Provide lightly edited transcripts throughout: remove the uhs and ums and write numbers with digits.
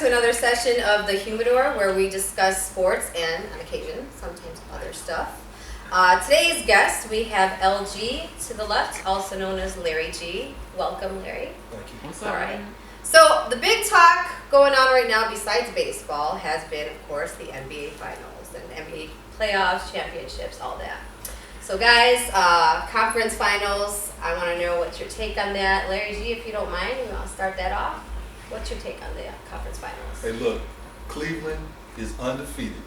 to another session of the Humidor, where we discuss sports and, on occasion, sometimes other stuff. Today's guest, we have LG to the left, also known as Larry G. Welcome, Larry. Thank you. What's up? All right. So the big talk going on right now, besides baseball, has been, of course, the NBA Finals and NBA playoffs, championships, all that. So, guys, conference finals. I want to know what's your take on that, Larry G. If you don't mind, we want to start that off. What's your take on the conference finals? Hey, look, Cleveland is undefeated.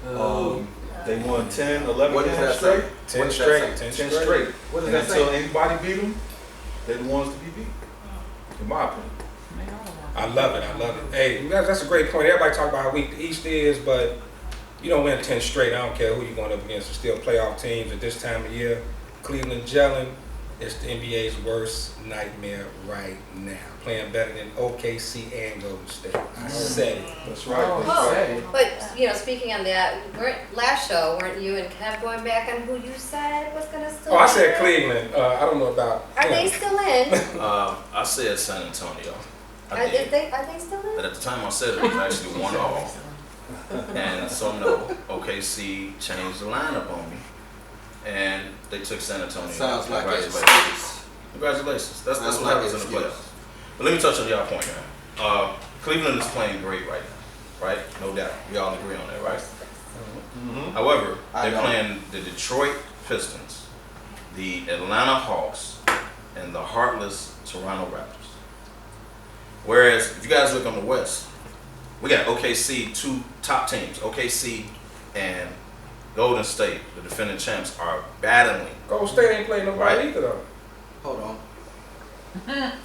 They won 10, 11 games straight. 10 straight. 10 straight. What does and that until say? anybody beat them, they're the ones to be beat, in my opinion. I love it. Hey, that's a great point. Everybody talk about how weak the East is, but you don't win 10 straight. I don't care who you're going up against. It's still playoff teams at this time of year. Cleveland gelling. It's the NBA's worst nightmare right now. Playing better than OKC and Golden State. I said it. That's right. But, speaking on that, last show, weren't you and Kev going back on who you said was going to still Oh, I in? said Cleveland. I don't know about. Are they still in? I said San Antonio. Are they still in? But at the time I said it was actually 1-all. And so no, OKC changed the lineup on me. And they took San Antonio. Sounds like Congratulations. That's what happens in the playoffs. But let me touch on y'all point now. Cleveland is playing great right now, right? No doubt. We all agree on that, right? Mm-hmm. However, they're playing the Detroit Pistons, the Atlanta Hawks, and the heartless Toronto Raptors. Whereas, if you guys look on the West, we got OKC, two top teams. OKC and Golden State, the defending champs, are battling. Golden State ain't playing nobody either, though. Hold on.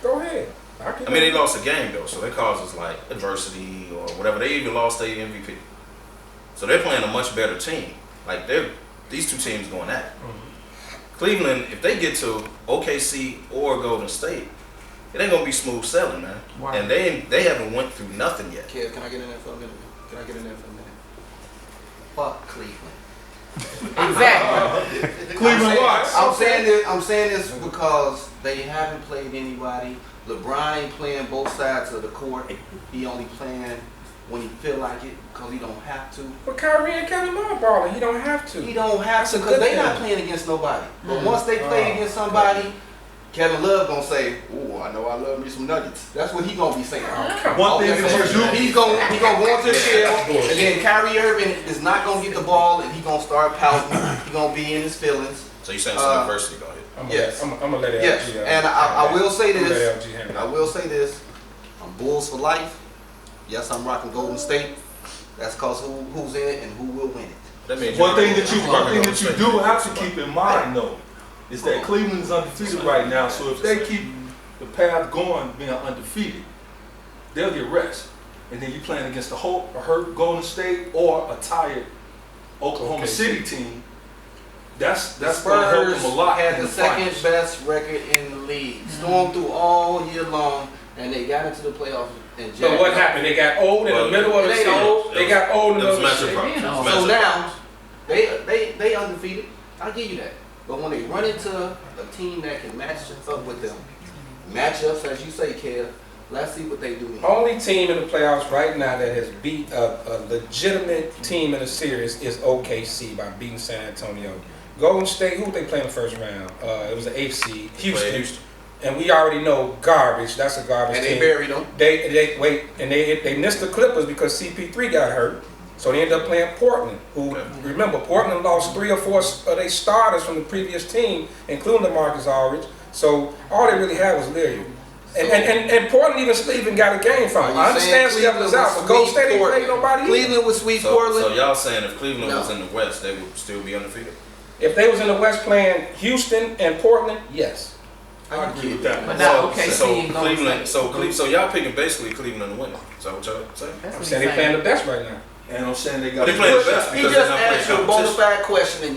Go ahead. I mean, they lost a game, though, so that causes, like, adversity or whatever. They even lost their MVP. So they're playing a much better team. Like, these two teams going at it. Mm-hmm. Cleveland, if they get to OKC or Golden State, it ain't going to be smooth sailing, man. Wow. And they haven't went through nothing yet. Kev, can I get in there for a minute? Fuck Cleveland. Exactly. Cleveland Watts. I'm saying this because they haven't played anybody. LeBron ain't playing both sides of the court. He only playing when he feel like it because he don't have to. But Kyrie and Kevin Love balling, he don't have to. He don't have to because they not playing against nobody. But once they play against somebody, Kevin Love gonna say, "Ooh, I know I love me some Nuggets." That's what he gonna be saying. One thing that you do, he gonna go into the shell, and then Kyrie Irving is not gonna get the ball, and he gonna start pouting. He gonna be in his feelings. So you saying some adversity, go ahead. Yes, I'm gonna let it. Yes, and I will say this. I will say this. I'm Bulls for life. Yes, I'm rocking Golden State. That's cause who's in it and who will win it. That means one thing that you do have to keep in mind, though, is that Cleveland is undefeated right now. So if they keep the path going, being undefeated, they'll get rest. And then you're playing against a hurt Golden State or a tired Oklahoma City team. That's going to help them a lot. Had the second best record in the league. Stormed through all year long, and they got into the playoffs. So what happened? They got old in the middle of the season. They got old in the middle of the season. So now they undefeated. I'll give you that. But when they run into a team that can match up with them, matchups, as you say, Kev, let's see what they do. Only team in the playoffs right now that has beat a legitimate team in a series is OKC by beating San Antonio. Golden State, who they play in the first round? It was the 8th seed, Houston. And we already know garbage. That's a garbage team. And they buried them. They missed the Clippers because CP3 got hurt. So they ended up playing Portland, who, remember, Portland lost 3 or 4 of their starters from the previous team, including DeMarcus Aldridge. So all they really had was Lillard. And Portland even got a game from him. I understand Steph was out, but Golden State didn't play nobody. Cleveland was sweet Portland. So y'all saying if Cleveland was in the West, they would still be undefeated? If they was in the West playing Houston and Portland, yes. I agree with that. But now OKC and Cleveland. So y'all picking basically Cleveland to win. Is that what y'all saying? I'm saying they're playing the best right now. And I'm saying they got. They playing the best He because just they're not asked you a playing bona competition. fide question and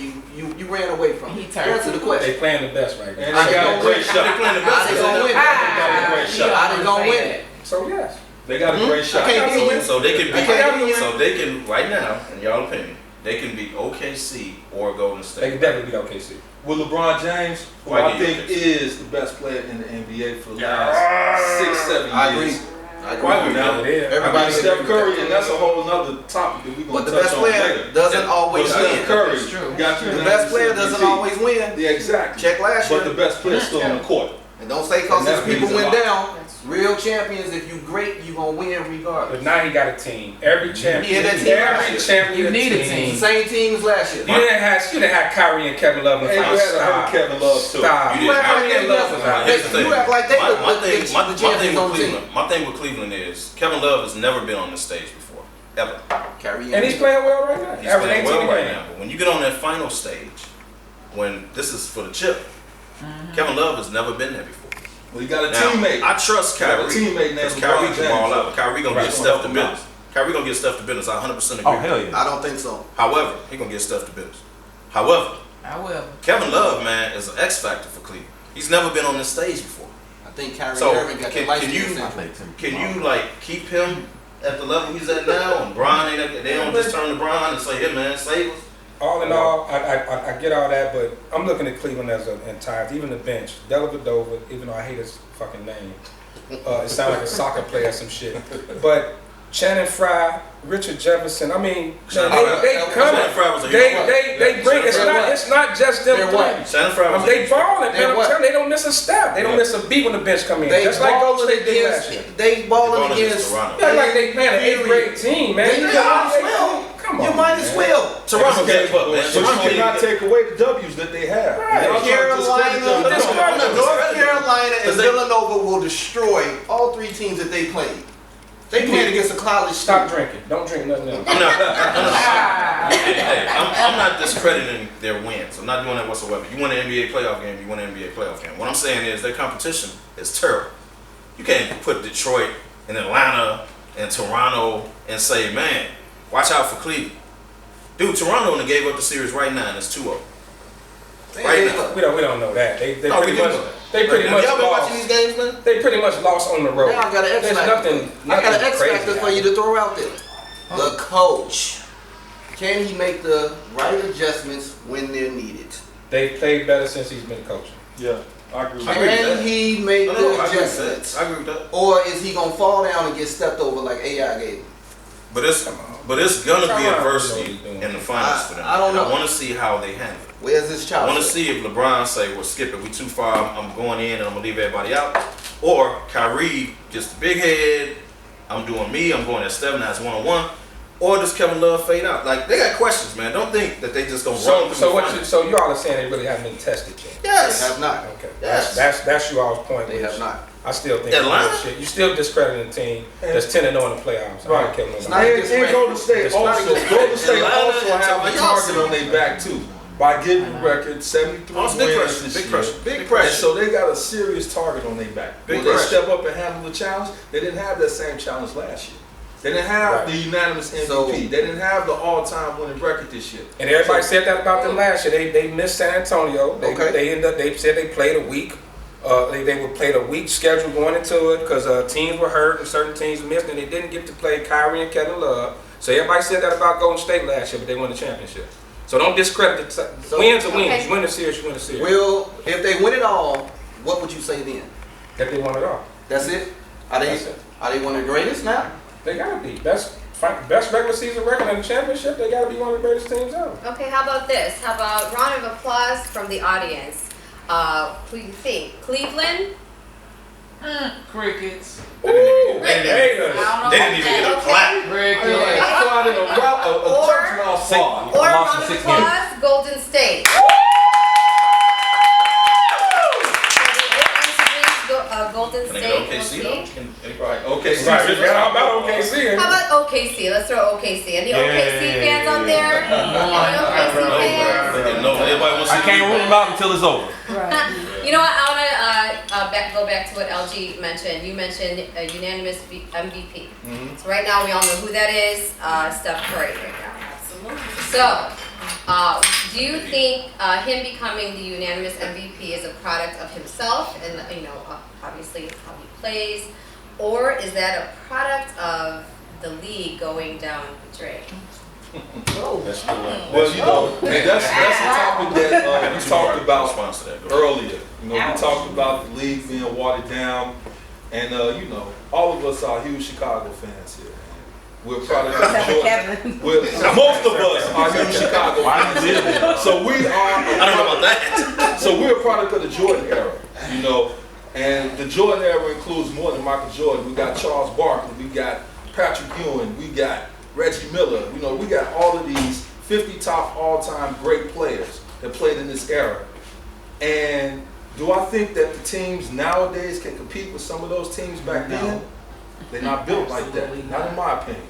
you ran away from it. Answer the question. They playing the best right now. And they got a great shot. They playing the How best. they gonna win it? They got a great shot. How they gonna win it? So yes. They got a great shot. I can't hear you. So they can I can't hear you. So they can right now, in y'all opinion, they can beat OKC or Golden They State. can definitely beat OKC. With LeBron James, who Why I do you think think is the best player in the NBA for the last 6-7 years. I agree. I agree Right with now, you. I Everybody mean, Steph agree with Curry, that. and that's a whole nother topic that we're But gonna the touch best on player later. doesn't always But Steph win. Curry That's true. got you The best player doesn't MVP. always win. Yeah, exactly. Check last year. But the best player still on the court. And don't say because And that his people means a went lot. down. Real champions, if you great, you gonna win regardless. But now he got a team. Every champion, Yeah, that team every last champion, You need a It's team. the same team as last year. You didn't have Kyrie and Kevin Love in the And you final. had to have Stop. Kevin Love too. Stop. You didn't. Kyrie and Love was out. Here's the thing. You act like they my thing the champions on the team. My thing with Cleveland is Kevin Love has never been on this stage before, ever. Kyrie And he's playing well right now. He's Averaging playing well 18 right games. now. But when you get on that final stage, when this is for the chip, Kevin Love has never been there before. Well, you got a Now, teammate. I trust You got a Kyrie. teammate named Because Kyrie LeBron can ball James. out. Kyrie gonna Right. get Steph to Help him out. business. Kyrie gonna get Steph to business. I 100% agree. Oh, hell yeah. I don't think so. However, he gonna get Steph to business. However, I will. Kevin Love, man, is an X factor for Cleveland. He's never been on this stage before. I think Kyrie So Irving got the light skin syndrome. can you like keep him at the level he's at now? And Bron ain't they don't just turn to Bron and say, "Hey man, save us." All in all, I get all that, but I'm looking at Cleveland as an entire, even the bench. Dellavedova, even though I hate his fucking name, it sounds like a soccer player or some shit. But Channing Frye, Richard Jefferson, I mean, Shannon they Frye- come, Shannon Frye was a they hero. bring. Shannon It's not just them They're three. what? Shannon Frye was They balling, They're man. I'm what? telling you, they don't miss a step. They don't Yeah. miss a beat when the bench come in. They Just like Golden balling State did last year. against. They balling against. Toronto. Yeah, like they playing an 8th grade team, man. Then you might as well. Come on, You might as man. well. Toronto gave up, man. But you cannot take away the W's that they have. Right. Y'all trying to discredit them. Carolina, North Carolina, and Because they- Villanova will destroy all three teams that they played. They played against a college Stop student. drinking. Don't drink nothing else. I'm not. Hey, I'm not discrediting their wins. I'm not doing that whatsoever. You win an NBA playoff game, you win an NBA playoff game. What I'm saying is their competition is terrible. You can't put Detroit and Atlanta and Toronto and say, man, watch out for Cleveland. Dude, Toronto only gave up the series right now, and it's 2-0. Right now. We don't know that. They No, we pretty do much know that. they pretty much Y'all been lost. watching these games, man? They pretty much lost on the road. Now I got an X There's factor. nothing. I got an X crazy factor for happening. you to throw out there. The coach. Can he make the right adjustments when they're needed? They've played better since he's been coaching. Yeah, I agree with I agree with that. Can he make No, the I agree with adjustments? that. I agree with that. Or is he gonna fall down and get stepped over like AI gave him? But it's gonna be Toronto adversity knows what he's doing. in the finals for them. I don't And know. I want to see how they handle it. Where's his I child? want to see if LeBron say, "Well, skip it. We too far. I'm going in and I'm gonna leave everybody out," or Kyrie gets the big head. I'm doing me. I'm going at Steph. Now it's 1-on-1. Or does Kevin Love fade out? Like they got questions, man. Don't think that they just gonna run through the finals. So you all are saying they really haven't been tested yet? They Yes. have not. Okay. Yes. That's you all's point. They which have not. I still think Atlanta? it's shit. You still discrediting a team that's 10-0 in the playoffs. I Right. don't care It's nobody. not- And Golden State It's not also, just- Golden State Atlanta also and have a y'all target see- on their back too by getting the record 73 Oh, it's big wins pressure. this Big year. pressure. Big And pressure. so they got a serious target on their back. Big Will they pressure. step up and handle the challenge? They didn't have that same challenge last year. They didn't have Right. the unanimous MVP. So- they didn't have the all-time winning record this year. And everybody said that about them last year. They missed San Antonio. Okay. They said they played a week. They would play a week schedule going into it because teams were hurt and certain teams missed, and they didn't get to play Kyrie and Kevin Love. So everybody said that about Golden State last year, but they won the championship. So don't discredit the wins are wins. Okay. You win the series, you win the series. Well, if they win it all, what would you say then? That they won it all. That's it? Are they That's it. are they one of the greatest now? They gotta be best regular season record in the championship. They gotta be one of the greatest teams ever. Okay, how about this? How about round of applause from the audience? Who do you think? Cleveland? Crickets. Ooh, haters. They didn't even get a Okay. clap. Crickets. Started a judgment off far. Or lost round of in 6 applause, Golden State. Golden Can they State. get We'll OKC see. though? Right, okay. Right, we got all about OKC. How about OKC? Let's throw OKC. Any OKC fans out there? Any OKC fans? No, everybody wants to I can't rule them out until it's over. You know what? I want to go back to what LG mentioned. You mentioned a unanimous MVP. So right now we all know who that is. Steph Curry right now. So, do you think him becoming the unanimous MVP is a product of himself and obviously how he plays, or is that a product of the league going down the drain? That's the one. Well, that's a topic that we talked about Response to that. Go ahead. earlier. We talked about the league being watered down, And you know, all of us are huge Chicago fans here. We're probably most of us are huge Chicago fans. So we are. I don't know about that. So we're a product of the Jordan era, you know. And the Jordan era includes more than Michael Jordan. We got Charles Barkley, we got Patrick Ewing, we got Reggie Miller. You know, we got all of these 50 top all-time great players that played in this era. And do I think that the teams nowadays can compete with some of those teams back then? They're not built like that, not in my opinion.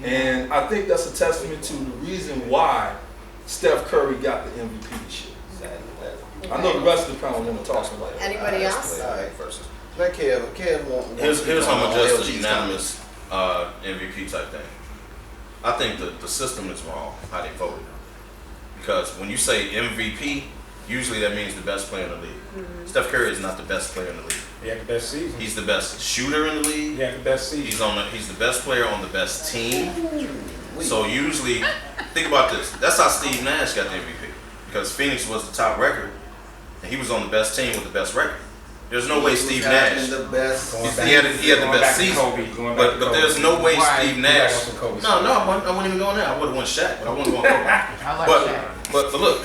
And I think that's a testament to the reason why Steph Curry got the MVP this year. I know the rest of the panel want to talk about it. Anybody else? All right, first. Let Kev want. Here's how I'm adjust the unanimous MVP type thing. I think the system is wrong, how they voted. Because when you say MVP, usually that means the best player in the league. Mm-hmm. Steph Curry is not the best player in the league. He had the best season. He's the best shooter in the league. He had the best season. He's the best player on the best team. So usually, think about this. That's how Steve Nash got the MVP. Because Phoenix was the top record, and he was on the best team with the best record. There's no way Steve Nash. The best. He had the best season. But there's no way Steve Nash. No, I wouldn't even go in there. I would have won Shaq, but I wouldn't go in there. But look,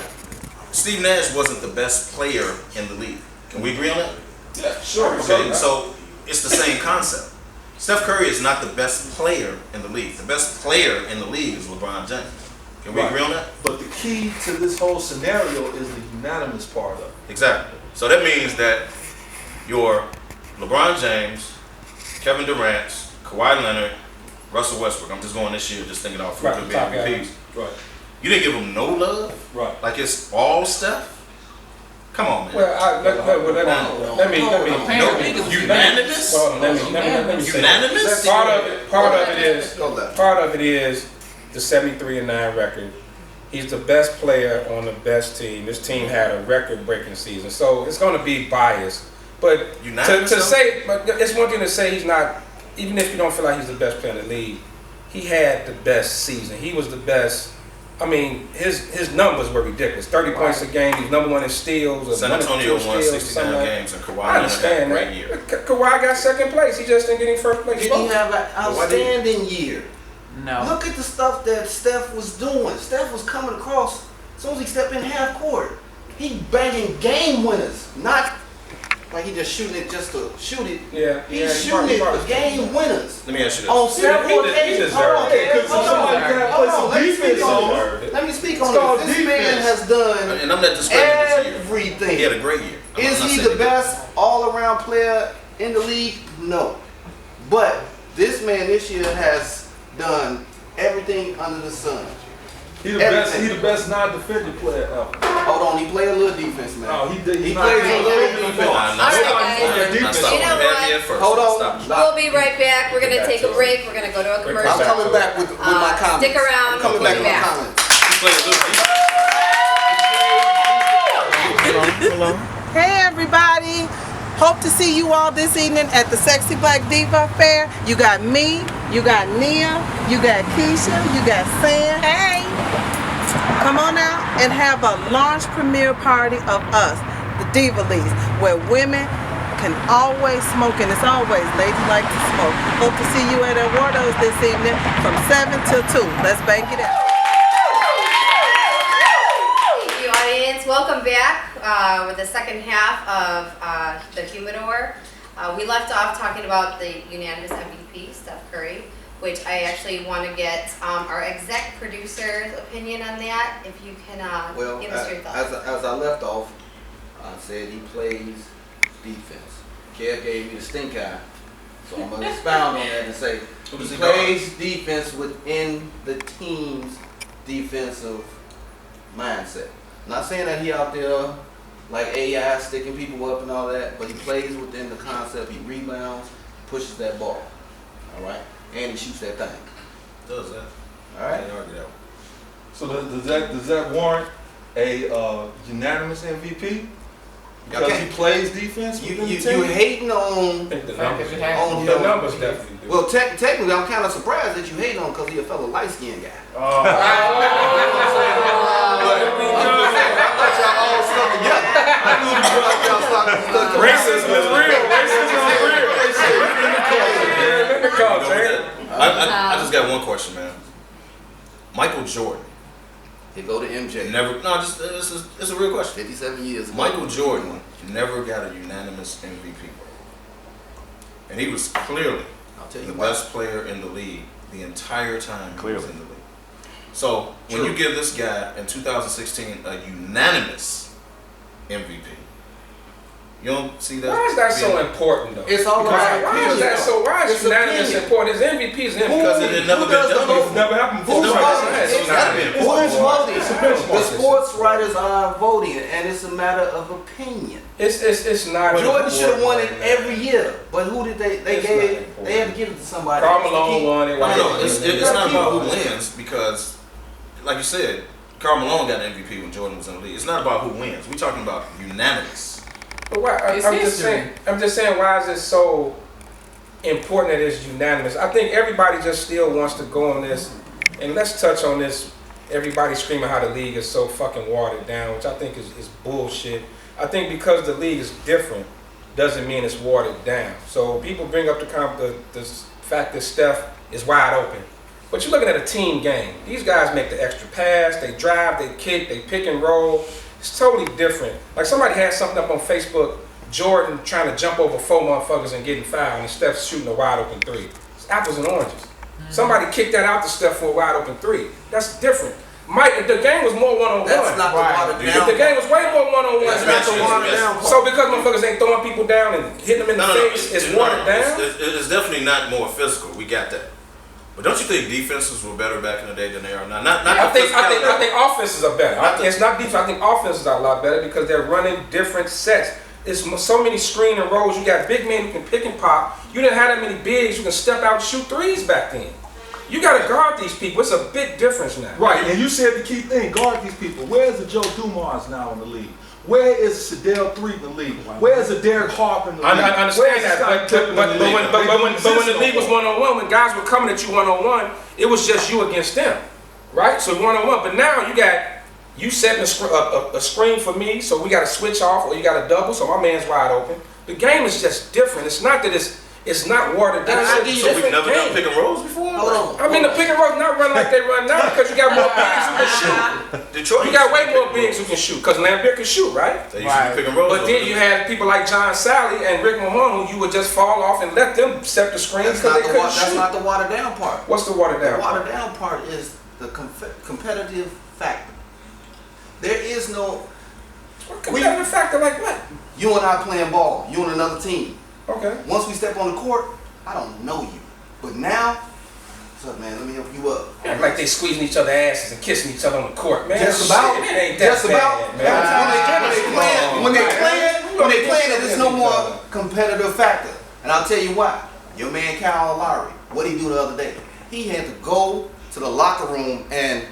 Steve Nash wasn't the best player in the league. Can we agree on that? Yeah, sure. Okay, so it's the same concept. Steph Curry is not the best player in the league. The best player in the league is LeBron James. Can we agree on that? But the key to this whole scenario is the unanimous part of it. Exactly. So that means that your LeBron James, Kevin Durant, Kawhi Leonard, Russell Westbrook, I'm just going this year, just thinking off future MVPs. Right. You didn't give them no love? Right. Like it's all Steph? Come on, man. Well, let me unanimous? Unanimous? Part of it is the 73-9 record. He's the best player on the best team. This team had a record-breaking season, so it's going to be biased. But to say, but it's one thing to say he's not. Even if you don't feel like he's the best player in the league, he had the best season. He was the best. I mean, his numbers were ridiculous. 30 points a game. He's number one in steals. San Antonio won 69 games, and Kawhi had a great year. Kawhi got second place. He just didn't get any first place. Did he have an outstanding year? No. Look at the stuff that Steph was doing. Steph was coming across. As soon as he stepped in half court, he banging game winners. Not like he just shooting it just to shoot it. Yeah. He's shooting it for game winners. Let me ask you this. On several occasions. Let me speak on it. This man has done and I'm not discrediting everything. He had a great year. Is he the best all-around player in the league? No. But this man this year has done everything under the sun. He the best non-defensive player ever. Hold on, he played a little defense, man. No, he did. He played a little defense. Hold on. We'll be right back. We're gonna take a break. We're gonna go to a commercial. I'm coming back with my comments. Stick around. I'm coming back with my comments. Hey everybody! Hope to see you all this evening at the Sexy Black Diva Fair. You got me, you got Nia, you got Keisha, you got Sam. Hey! Come on out and have a launch premiere party of us, the Diva Leagues, where women can always smoke, and it's always ladies like to smoke. Hope to see you at Eduardo's this evening from 7 till 2. Let's bang it out. Thank you, audience. Welcome back with the second half of the Humidor. We left off talking about the unanimous MVP, Steph Curry, which I actually want to get our exec producer's opinion on that. If you can give us your thoughts. As I left off, I said he plays defense. Kev gave me the stink eye, so I'm going to expound on that and say he plays defense within the team's defensive mindset. Not saying that he out there like AI sticking people up and all that, but he plays within the concept. He rebounds, pushes that ball, all right, and he shoots that thing. Does that? All right. Can't argue that one. So does that warrant a unanimous MVP? Because he plays defense. You hating on the numbers definitely do. Well, technically, I'm kind of surprised that you hate on because he's a fellow light-skinned guy. Oh. I thought y'all all stuck together. I knew y'all stuck together. Racism is real. Racism is real. got one question, man. Michael Jordan. He go to MJ. Never. No, just it's a real question. 57 years. Michael Jordan never got a unanimous MVP, and he was clearly I'll tell you the why. best player in the league the entire time he was Clearly. in the league. So when you give this guy in 2016 a unanimous MVP, you don't see that. Why is that so important though? It's all about Why is that so? Why is It's unanimous opinion. important? His MVP is MVP. Because it had never been does the done vote? It's never happened before. Who's It's voting? not- it's not been Who's voting? It's a benchmark. The sports writers are voting, and it's a matter of opinion. It's not. Jordan should have won it important, every year, but who did they It's not gave? important. They had to give it to somebody. Karl Malone won it. No, it's not about who People. wins because, like you said, Karl Malone got an MVP when Jordan was in the league. It's not about who wins. We're talking about unanimous. But why? It's I'm just history. saying. I'm just saying. Why is it so important that it's unanimous? I think everybody just still wants to go on this, and let's touch on this. Everybody screaming how the league is so fucking watered down, which I think is bullshit. I think because the league is different doesn't mean it's watered down. So people bring up the fact that Steph is wide open. But you're looking at a team game. These guys make the extra pass, they drive, they kick, they pick and roll. It's totally different. Like somebody had something up on Facebook, Jordan trying to jump over 4 motherfuckers and getting fouled, and Steph's shooting a wide open 3. It's apples and oranges. Somebody kicked that out to Steph for a wide open 3. That's different. Mike, if the game was more one-on-one. That's not the watered If down. the game was way more one-on-one. That's not the watered down part. So because motherfuckers ain't throwing people down and hitting them in the face, it's watered down? It's definitely not more physical. We got that. But don't you think defenses were better back in the day than they are now? I think offenses are better. Not the- It's not defense. I think offenses are a lot better because they're running different sets. It's so many screen and rolls. You got big men who can pick and pop. You didn't have that many bigs who can step out and shoot threes back then. You got to guard these people. It's a big difference now. Right, and you said the key thing, guard these people. Where's the Joe Dumars now in the league? Where is Shadell Threet in the league? Where's the Derek Harper in the league? I understand that, but when the league was one-on-one, when guys were coming at you one-on-one, it was just you against them, right? So one-on-one. But now you setting a screen for me, so we got to switch off, or you got to double, so my man's wide open. The game is just different. It's not that it's not watered down. And I It's a give you So we've different never done game. pick and rolls before? Hold on. I mean, the pick and roll not run like they run now because you got more bigs who can shoot. Detroit. You got way more bigs who can shoot because Lambert can shoot, right? They used to be pick and rolls. But then you had people like John Sally and Rick Mahone who you would just fall off and let them set the screen That's because not they the couldn't that's shoot. not the watered down part. What's the watered The down? watered down part is the competitive factor. There is no Competitive factor like what? you and I playing ball. You and another team. Okay. Once we step on the court, I don't know you. But now, what's up, man? Let me help you up. Act like they squeezing each other's asses and kissing each other on the court, man. Just Shit, about. it ain't that Just about. bad, man. When they playing, there's no more competitive factor. And I'll tell you why. Your man Kyle Lowry, what he do the other day? He had to go to the locker room and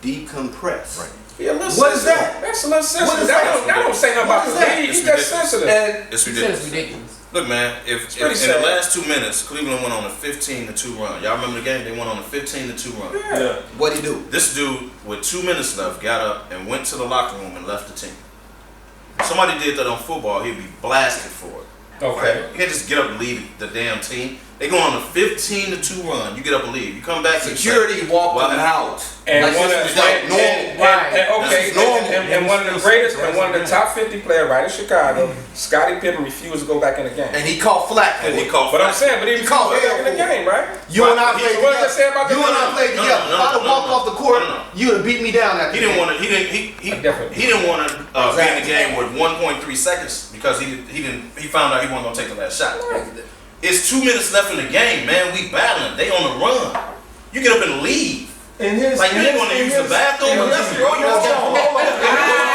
decompress. Right. Yeah, What is that? That's a little sensitive. What is that that? don't say nothing What about is the that? league. It's He's just ridiculous. sensitive. And It's It's ridiculous. ridiculous. Look, man, if pretty in sad. the last 2 minutes, Cleveland went on a 15-2 run. Y'all remember the game? They went on a 15-2 run. Yeah. what he do? This dude, with 2 minutes left, got up and went to the locker room and left the team. If somebody did that on football, he'd be blasted for it. Okay. You can't just get up and leave the damn team. They go on a 15-2 run. You get up and leave. You come back. Security walked Well, him out. And Like one of this was like normal. and one of the greatest and one of the top 50 player right in Chicago, Scottie Pippen refused to go back in the game. And he caught flack for And he it. called. But I'm saying, but he refused to called go back in the hell for game, right? You and I Right. played So what does that say about together. the You and I league? played No, together. no, If I'd have no, walked no. off the court, No, no. you'd have beat me down after He didn't that. want to. He didn't want to be in the game with 1.3 seconds because he found out he wasn't gonna take the last shot. It's 2 minutes left in the game, man. We battling. They on the run. You get up and leave. In his, Like you didn't want to use the bathroom. in his- That's bro. You hold was on, hold on.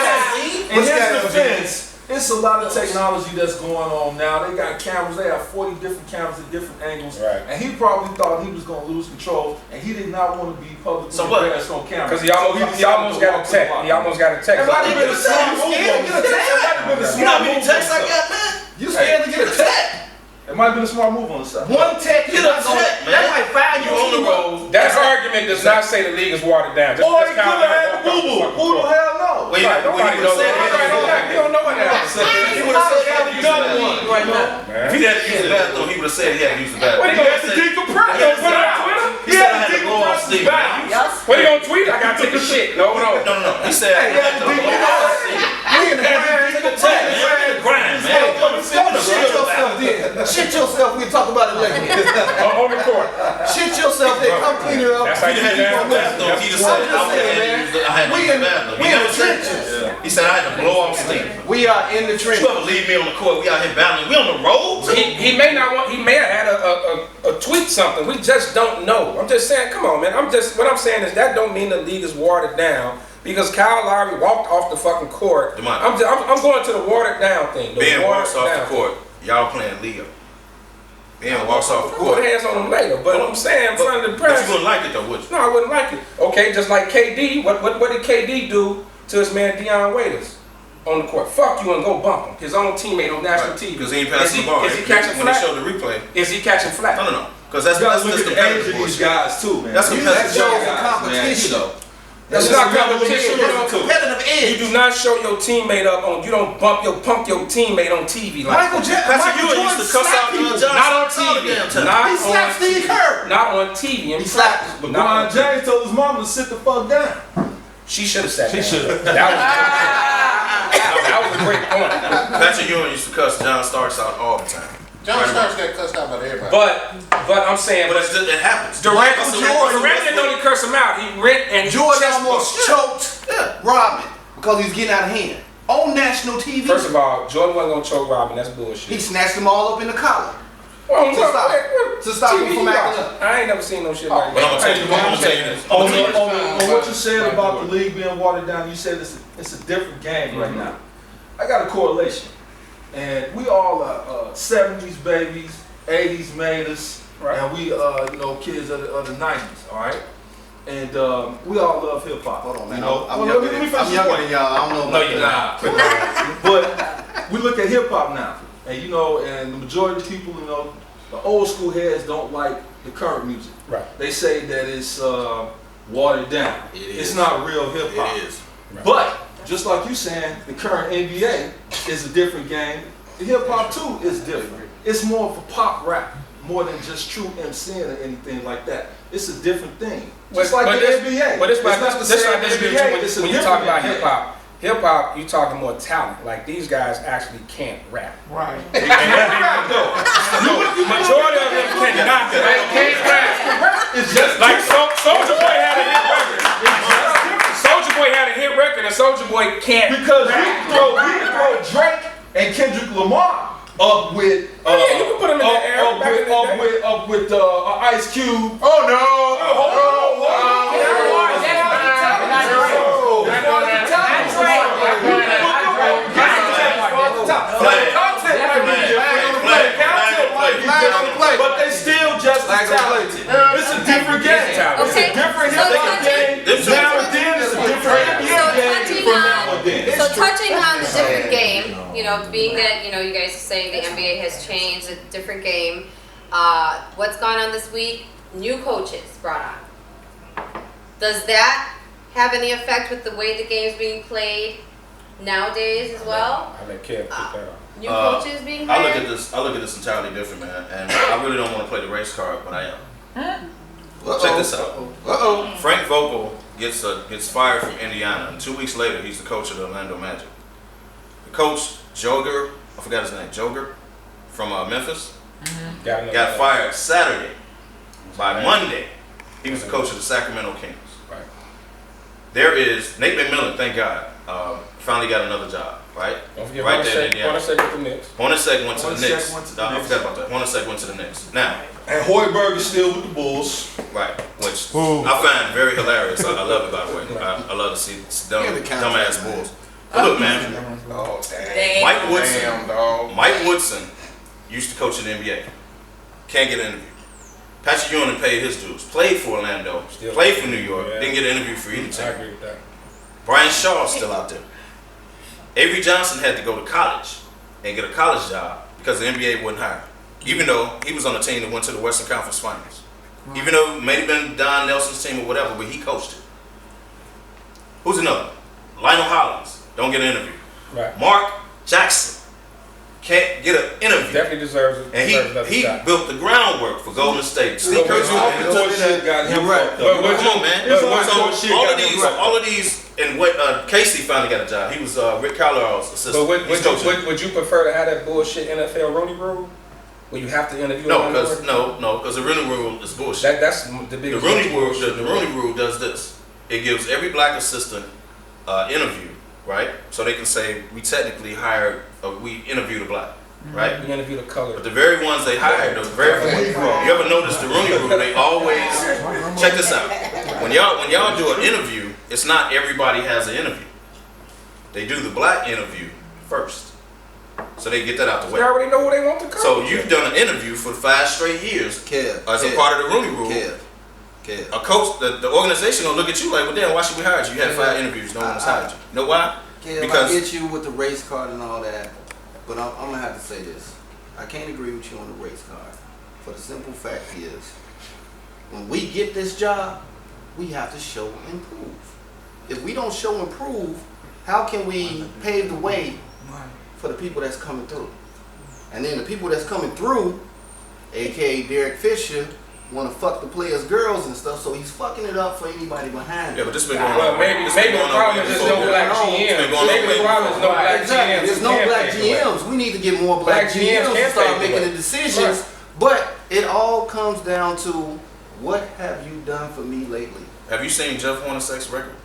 In What's his that? defense, it's a lot of technology that's going on now. They got cameras. They have 40 different cameras at different angles. Right. And he probably thought he was going to lose control, and he did not want to be publicly So what? embarrassed on camera. Because he So almost decided to got a walk to the tech. locker He almost got a tech. It might have been a smart move. You scared to get a tech? It might have been a You know smart how many move. texts I got, man? You scared to get a tech? It might have been a smart move on the side. One tech, Get a tech, man. that might fire You on the road. That argument does not say the league is watered down. Just Or he just could count have had out the boo-boo. Who the hell knows? Wait, Right, wait, nobody he knows would've that. said You don't know what happened. He would have said he had to use the bathroom. right now. If he had to use the bathroom, he would have said he had to use the bathroom. What he gonna have to decompress? He gonna put it on Twitter? He had to Trust is bound. What he gonna tweet? I gotta take a shit. No. He said, We in the grind, man. Shit yourself then. Shit yourself. We talk about it later. On the court. Shit yourself then. Come clean it up. That's how you do that. He just said, We in the trenches. He said, I had to blow off steam. We are in the You trenches. ever leave me on the court? We out here battling. We on the road. He may not want. He may have had a tweet something. We just don't know. I'm just saying. Come on, man. What I'm saying is that don't mean the league is watered down because Kyle Lowry walked off the fucking court. I'm going to the watered down thing. Ben walks off the court. Y'all playing Leo. Ben walks off the court. Put hands on him later. But I'm saying in front of the press. But you wouldn't like it though, would you? No, I wouldn't like it. Okay, just like KD. What did KD do to his man Deion Waiters on the court? Fuck you and go bump him. His own teammate on national TV. Because he ain't passing the ball. Is he catching when flat? they showed the replay. Is he catching flat? No. Because that's You gotta look at the age competitive of these bullshit. guys too, man. That's That competitive shows bullshit. a competition though. That's not competition. Competitive You edge. do not show your teammate up on. You don't pump your teammate on TV like Michael that. Patrick Ewing used to cuss out John Johnson. Not on all the TV. damn time. Not He slapped on Steve TV. Kerr. Not on TV. He slapped him. LeBron James told his mom to sit the fuck down. She should have sat down. She should have. That was a great point. Patrick Ewing used to cuss John Starks out all the time. John Starks got cussed out by everybody. But I'm saying, But it happens. Durant Russell didn't only curse him out. He went and Jordan chest almost bumped. choked Robin because he was getting out of hand on national TV. First of all, Jordan wasn't gonna choke Robin. That's He bullshit. snatched them all up in the collar. Well, to stop him from acting up. I ain't never seen no shit like But I'm that. gonna tell you this. On what you said about the league being watered down, you said it's a different game right now. I got a correlation, and we all are 70s babies, 80s made us, Right. and we kids of the 90s, all right. And we all love hip hop. Hold on, man. You know, I'm Well, younger let me than finish I'm the younger point. than y'all. I don't know No, about you're that. not. But we look at hip hop now, and and the majority of people, the old school heads don't like the current music. Right. They say that it's watered down. It It's is. not real hip hop. It is. But just like you saying, the current NBA is a different game. The hip hop too is different. It's more of a pop rap, more than just true MCing or anything like that. It's a different thing. Just like the NBA. But it's not not the this same NBA, it's a when you different talk about NBA. hip hop. Hip hop, you talking more talent. Like these guys actually can't rap. Right. They can't rap though. Majority of them cannot. They can't rap. It's just Like Soulja Boy had a hit record. Soulja Boy had a hit record, and Soulja Boy can't. because we can throw Drake and Kendrick Lamar up with Yeah, you can put them in that era back in the day. up with Ice Cube. Oh no! But they still just as talented. It's a different game. It's a different game. Now and then it's a different NBA game from now and then. So touching on the different game, being that, you guys are saying the NBA has changed, a different game, what's gone on this week? New coaches brought on. Does that have any effect with the way the game's being played nowadays as well? I let Kev pick that up. New coaches being I hired? look at this entirely different, man. And I really don't want to play the race card, but I am. Check this out. Frank Vogel gets fired from Indiana, and 2 weeks later, he's the coach of the Orlando Magic. The coach, Joger, I forgot his name, Joger, from Memphis, got fired Saturday. By Monday, he was the coach of the Sacramento Kings. Right. There is Nate McMillan, thank God, finally got another job. Right? Don't forget Right there in Indiana. Hornacek with the Knicks. Hornacek went to the Hornacek Knicks. went to the No, I Knicks. forgot about that. Hornacek went to the Knicks. Now, And Hoiberg is still with the Bulls. right, which I find very hilarious. I love it, by the way. I love to see dumbass Bulls. But look, man, Oh, damn. Mike Woodson. Damn, dog. Mike Woodson used to coach in the NBA. Can't get an interview. Patrick Ewing paid his dues. Played for Orlando. Still Played for New York. Yeah. Didn't get an interview for either I team. agree with that. Brian Shaw's still out there. Avery Johnson had to go to college and get a college job because the NBA wouldn't hire him. Even though he was on a team that went to the Western Conference Finals. Even though it may have been Don Nelson's team or whatever, but he coached it. Who's another? Lionel Hollins. Don't get an interview. Right. Mark Jackson can't get an interview. Definitely deserves it. And he built the groundwork for Golden State. Steve Kerr got him fucked up. Come on, man. So all of these, and what Casey finally got a job. He was Rick Carlisle's assistant. But would you prefer to have that bullshit NFL Rooney Rule, where you have to interview? No, because the Rooney Rule is bullshit. That's the biggest. The Rooney Rule does this. It gives every black assistant interview, right? So they can say we technically hired, we interviewed a black, right? We interviewed a color. But the very ones they hired, you ever notice the Rooney Rule? They always check this out. When y'all do an interview, it's not everybody has an interview. They do the black interview first, so they get that out the way. They already know who they want to come. So you've done an interview for 5 straight years as a part of the Rooney Rule. A coach, the organization gonna look at you like, well, damn, why should we hire you? You had 5 interviews, no one has hired you. You know why? Because I get you with the race card and all that, but I'm gonna have to say this. I can't agree with you on the race card. For the simple fact is, when we get this job, we have to show and prove. If we don't show and prove, how can we pave the way for the people that's coming through? And then the people that's coming through, aka Derek Fisher, want to fuck the players' girls and stuff, so he's fucking it up for anybody behind him. Yeah, but this been going on. Well, maybe the problem is there's no black GMs. Maybe the problem is no black GMs. There's no black GMs. We need to get more black GMs to start making the decisions. But it all comes down to, what have you done for me lately? Have you seen Jeff Hornacek's record?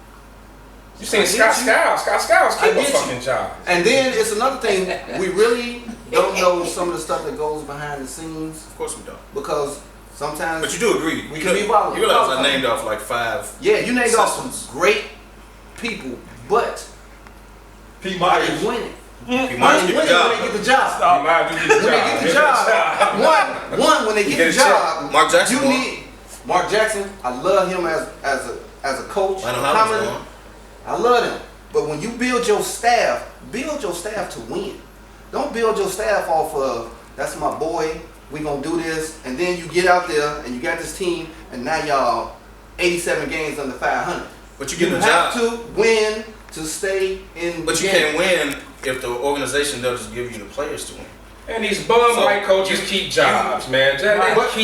You seen Scott Skiles? Scott Skiles keep a fucking job. And then it's another thing, we really don't know some of the stuff that goes behind the scenes. Of course we don't. Because sometimes, but you do agree. We can be volatile. You realize I named off like 5. Yeah, you named off some great people, but P. Myers winning. P. Myers get the job. When they get the job. When they get the job. One, when they get the job. Mark Jackson. You need Mark Jackson. I love him as a coach. I love him. But when you build your staff to win. Don't build your staff off of, that's my boy, we gonna do this, and then you get out there and you got this team, and now y'all 87 games under 500. But you get the have job. to win to stay in. But you can't win if the organization doesn't give you the players to win. And these bum white coaches keep jobs, man. But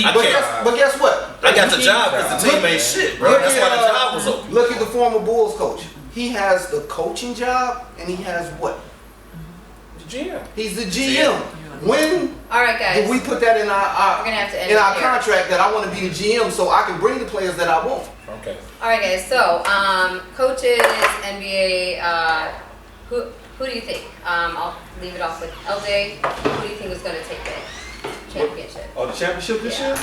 guess what? I got the job because the team ain't shit, bro. That's why the job was open. Look at the former Bulls coach. He has the coaching job, and he has what? The GM. He's the GM. When all right, guys, do we put that in we're gonna have to end in our here. contract that I want to be the GM so I can bring the players that I want? Okay. All right, guys. So, coaches, NBA. Who do you think? I'll leave it off with LJ. Who do you think is going to take the championship? Oh, the championship this year?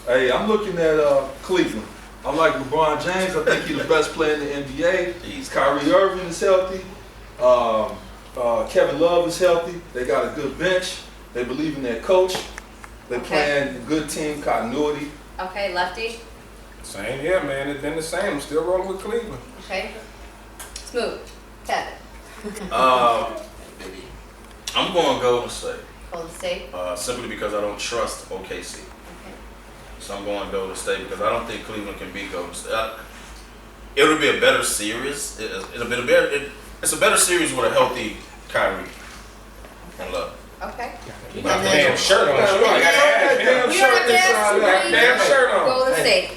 Hey, I'm looking at Cleveland. I like LeBron James. I think he's the best player in the NBA. Kyrie Irving is healthy. Kevin Love is healthy. They got a good bench. They believe in their coach. They're playing a good team continuity. Okay, Lefty. Same here, man. It's been the same. I'm still rolling with Cleveland. Okay. Smooth. Kevin. I'm going Golden State. Golden State. Simply because I don't trust OKC. Okay. So I'm going Golden State because I don't think Cleveland can beat Golden State. It'll be a better series. It's a better series with a healthy Kyrie and Love. Okay. You got a damn shirt on. You got a damn shirt on. Golden State.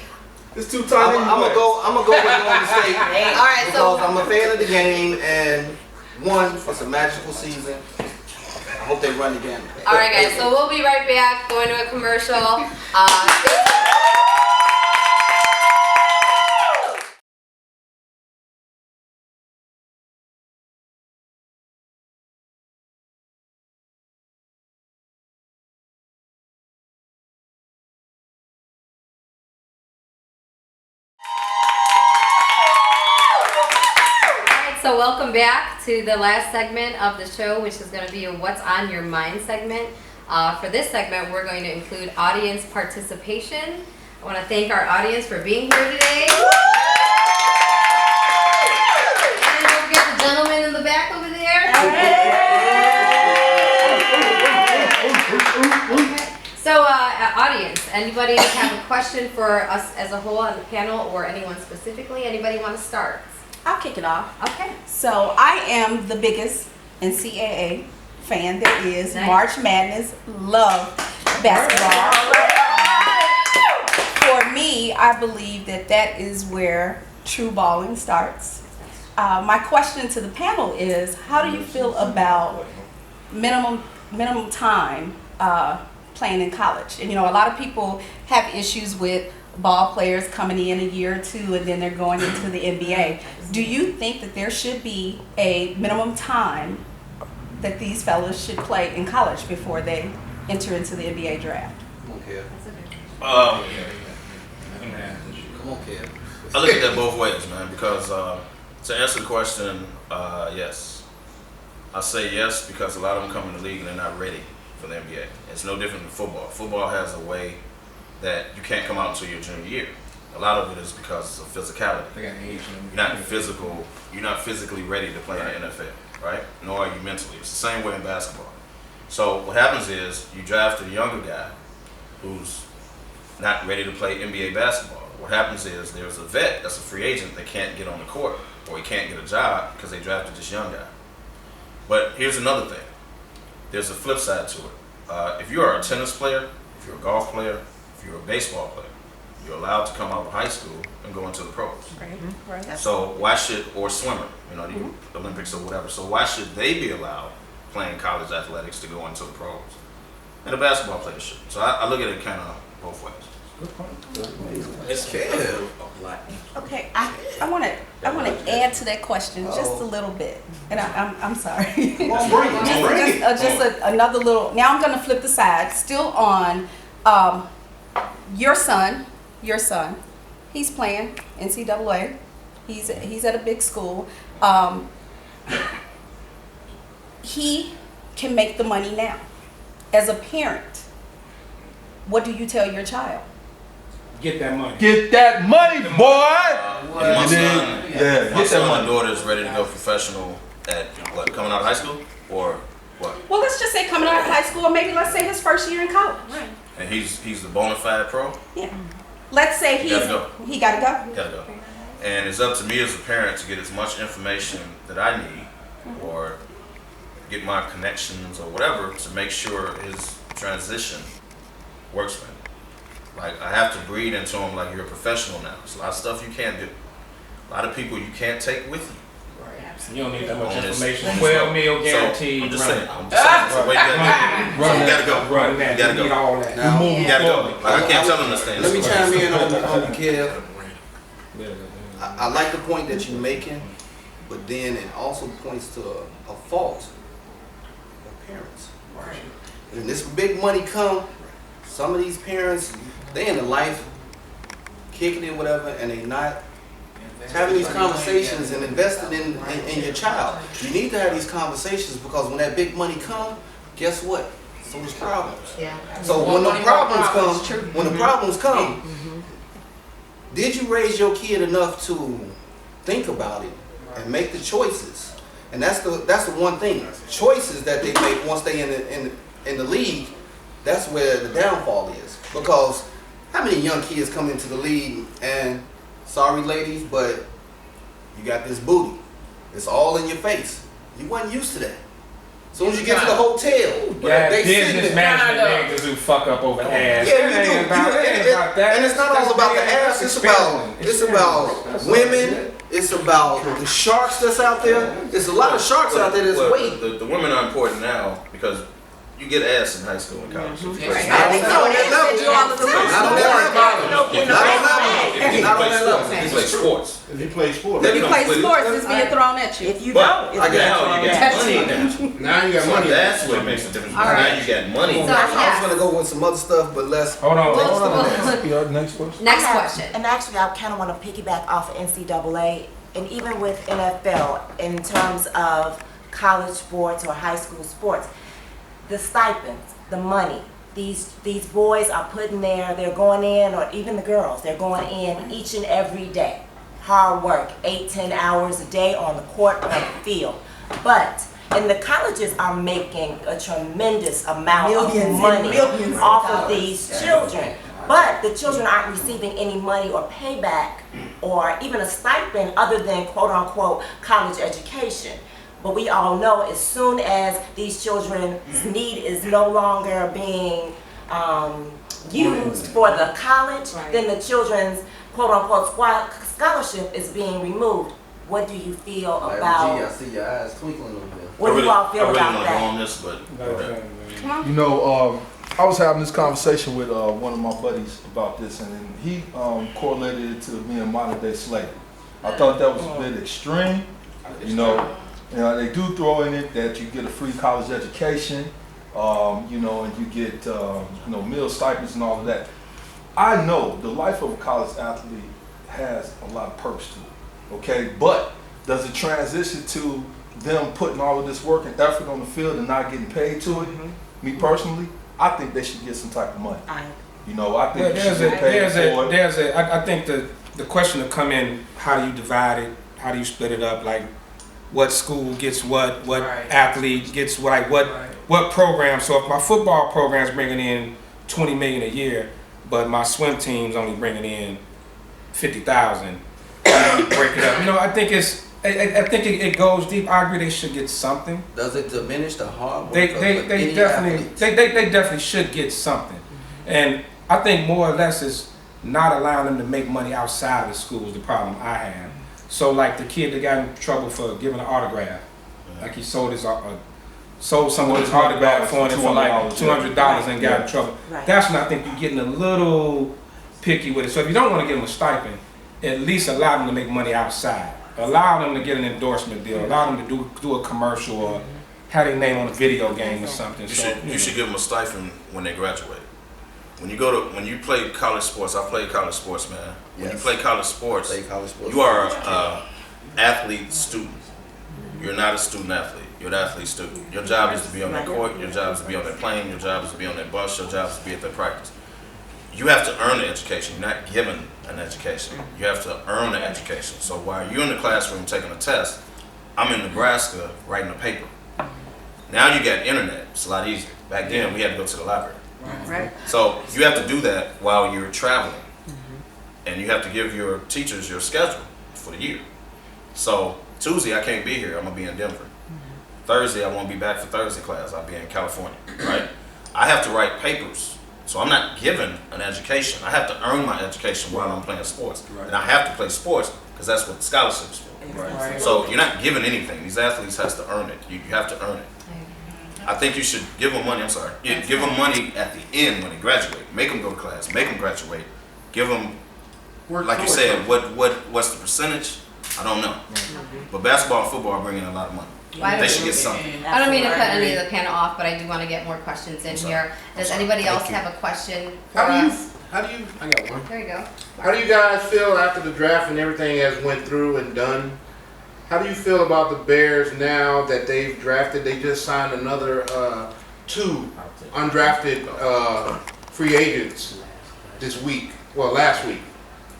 It's too tight. I'm gonna go with Golden State. All right, because I'm a fan of the game, and one, it's a magical season. I hope they run again. All right, guys. So we'll be right back. Going to a commercial. So welcome back to the last segment of the show, which is going to be a What's on Your Mind segment. For this segment, we're going to include audience participation. I want to thank our audience for being here today. And don't forget the gentleman in the back over there. Okay. So, audience, anybody have a question for us as a whole on the panel, or anyone specifically? Anybody want to start? I'll kick it off. Okay. So I am the biggest NCAA fan there is. Nice. March Madness, love basketball. For me, I believe that is where true balling starts. My question to the panel is, how do you feel about minimum time playing in college? And a lot of people have issues with ball players coming in a year or two and then they're going into the NBA. Do you think that there should be a minimum time that these fellas should play in college before they enter into the NBA draft? Come on, Kev. Come on, Kev. I look at that both ways, man, because to answer the question, yes. I say yes because a lot of them come in the league and they're not ready for the NBA. It's no different than football. Football has a way that you can't come out until your junior year. A lot of it is because of physicality. You're not physically ready to play in the NFL, right? Nor are you mentally. It's the same way in basketball. So what happens is you draft a younger guy who's not ready to play NBA basketball. What happens is there's a vet that's a free agent that can't get on the court or he can't get a job because they drafted this young guy. But here's another thing. There's a flip side to it. If you are a tennis player, if you're a golf player, if you're a baseball player, you're allowed to come out of high school and go into the pros. Right. So why should, or swimmer, the Olympics or whatever, so why should they be allowed playing college athletics to go into the pros? And a basketball player should. So I look at it kind of both ways. It's Kev. Okay, I want to add to that question just a little bit, and I'm sorry. Just another little. Now I'm going to flip the side. Still on your son. He's playing NCAA. He's at a big school. He can make the money now. As a parent, what do you tell your child? Get that money. Get that money, boy. My Get that son money. and daughter is ready to go professional at what, coming out of high school or what? Well, let's just say coming out of high school, or maybe let's say his first year in college. Right. And he's the bona fide pro. Yeah. Let's say he got to go. Gotta go. And it's up to me as a parent to get as much information that I need, or get my connections or whatever to make sure his transition works for him. Like, I have to breed into him like you're a professional now. There's a lot of stuff you can't do. A lot of people you can't take with you. You don't need that much On this- information. on this 12 level. meal guaranteed. So, I'm just run. saying. So wait, you gotta go. Run that. You gotta You need go. all that. Now, You gotta go. Like, I can't tell him to stay in let me school. chime in on Kev. I like the point that you're making, but then it also points to a fault of parents. When this big money come, some of these parents, they in the life, kicking it, whatever, and they not having these conversations and investing in your child. You need to have these conversations because when that big money come, guess what? So there's problems. Yeah. So when the problems come, did you raise your kid enough to think about it and make the choices? And that's the one thing. Choices that they make once they in the league, that's where the downfall is. Because how many young kids come into the league and, sorry ladies, but you got this booty. It's all in your face. You wasn't used to that. As soon as you get to the hotel, Yeah, they sitting business there. management niggas who fuck up over ass. Yeah, you It do. ain't about that. And it's not all about the ass. It's about women. It's about the sharks that's out there. There's a lot of sharks out there that's Well, waiting. the women are important now because you get ass in high school and college. Not on that level. If you play sports. If you play sports. If you play sports, it's being thrown at you. If you But don't, now you got money now. Now you got So money. that's what makes the difference. All right. Now you got money. So, I was gonna go with some other stuff, but let's. Hold on. Next question. Next I have- question. And actually, I kind of want to piggyback off of NCAA, and even with NFL in terms of college sports or high school sports, the stipends, the money. These boys are putting they're going in, or even the girls, they're going in each and every day. Hard work, 8-10 hours a day on the court, on the field. And the colleges are making a tremendous amount Millions of money and millions of off of dollars. these children. But the children aren't receiving any money or payback or even a stipend other than quote unquote college education. But we all know as soon as these children's need is no longer being used for the college, then the children's quote-unquote scholarship is being removed. What do you feel about? Gee, I see your eyes twinkling over there. What do you all feel about I that? really want to go on this, but You know, I was having this conversation with one of my buddies about this, and he correlated it to being modern day slavery. I thought that was a bit extreme. You know, they do throw in it that you get a free college education, you know, and you get you know, meal stipends and all of that. I know the life of a college athlete has a lot of perks to it, okay? But does it transition to them putting all of this work and effort on the field and not getting paid to it? Me personally, I think they should get some type of money. You know, I think they should get paid for it. I think the question will come in, how do you divide it? How do you split it up? Like, what school gets what athlete gets what program? So if my football program's bringing in $20 million a year, but my swim team's only bringing in $50,000, break it up. You know, I think it goes deep. I agree they should get something. Does it diminish the hard work They of any definitely athletes? they definitely should get something, and I think more or less is not allowing them to make money outside of the school is the problem I have. So like the kid that got in trouble for giving an autograph, like he sold some of his autograph for like $200 and got in trouble. Right. That's when I think you're getting a little picky with it. So if you don't want to give them a stipend, at least allow them to make money outside. Allow them to get an endorsement deal. Allow them to do a commercial or have their name on a video game or something. you should give them a stipend when they graduate. When you play college sports, I played college sports, man. When you play college sports, you are an athlete student. You're not a student athlete. You're an athlete student. Your job is to be on that court. Your job is to be on that plane. Your job is to be on that bus. Your job is to be at that practice. You have to earn the education. You're not given an education. You have to earn the education. So while you're in the classroom taking a test, I'm in Nebraska writing a paper. Now you got internet. It's a lot easier. Back then, we had to go to the library. Right. So you have to do that while you're traveling. And you have to give your teachers your schedule for the year. So Tuesday, I can't be here. I'm going to be in Denver. Thursday, I won't be back for Thursday class. I'll be in California, right? I have to write papers. So I'm not given an education. I have to earn my education while I'm playing sports. And I have to play sports because that's what the scholarship is for. Right. So you're not given anything. These athletes has to earn it. You have to earn it. I think you should give them money. Give them money at the end when they graduate. Make them go to class. Make them graduate. Give them, like you said, what's the percentage? I don't know. But basketball and football are bringing in a lot of money. They should get something. I don't mean to cut any of the panel off, but I do want to get more questions in here. Does anybody else have a question for us? I got one. There you go. How do you guys feel after the draft and everything has went through and done? How do you feel about the Bears now that they've drafted? They just signed another 2 undrafted free agents this week. Well, last week.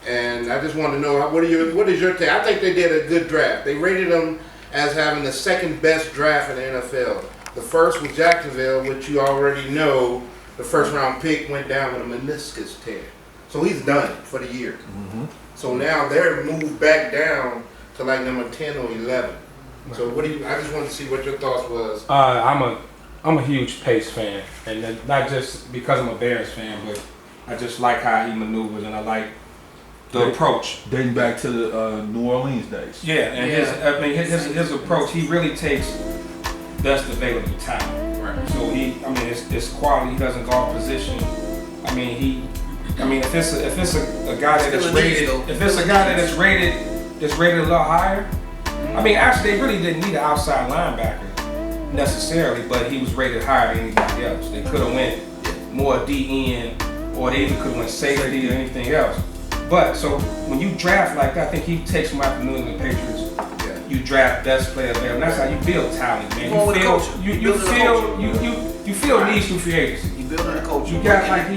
And I just want to know what is your take? I think they did a good draft. They rated them as having the second best draft in the NFL. The first was Jacksonville, which you already know. The first round pick went down with a meniscus tear, so he's done for the year. So now they're moved back down to like number 10 or 11. So what do you? I just wanted to see what your thoughts was. I'm a huge Pace fan, and not just because I'm a Bears fan, but I just like how he maneuvers, and I like the approach. Dating back to the New Orleans days. Yeah, and his approach, he really takes best available talent. Right. So it's quality. He doesn't go off position. If it's a guy that is rated, if it's a guy that is rated a little higher. Actually, they really didn't need an outside linebacker necessarily, but he was rated higher than anybody else. They could have went more DN, or they even could have went safety or anything else. But so when you draft like that, I think he takes from out the New England Patriots. You draft best player there, and that's how you build talent, man. You feel needs through free agency. You building a culture. You got like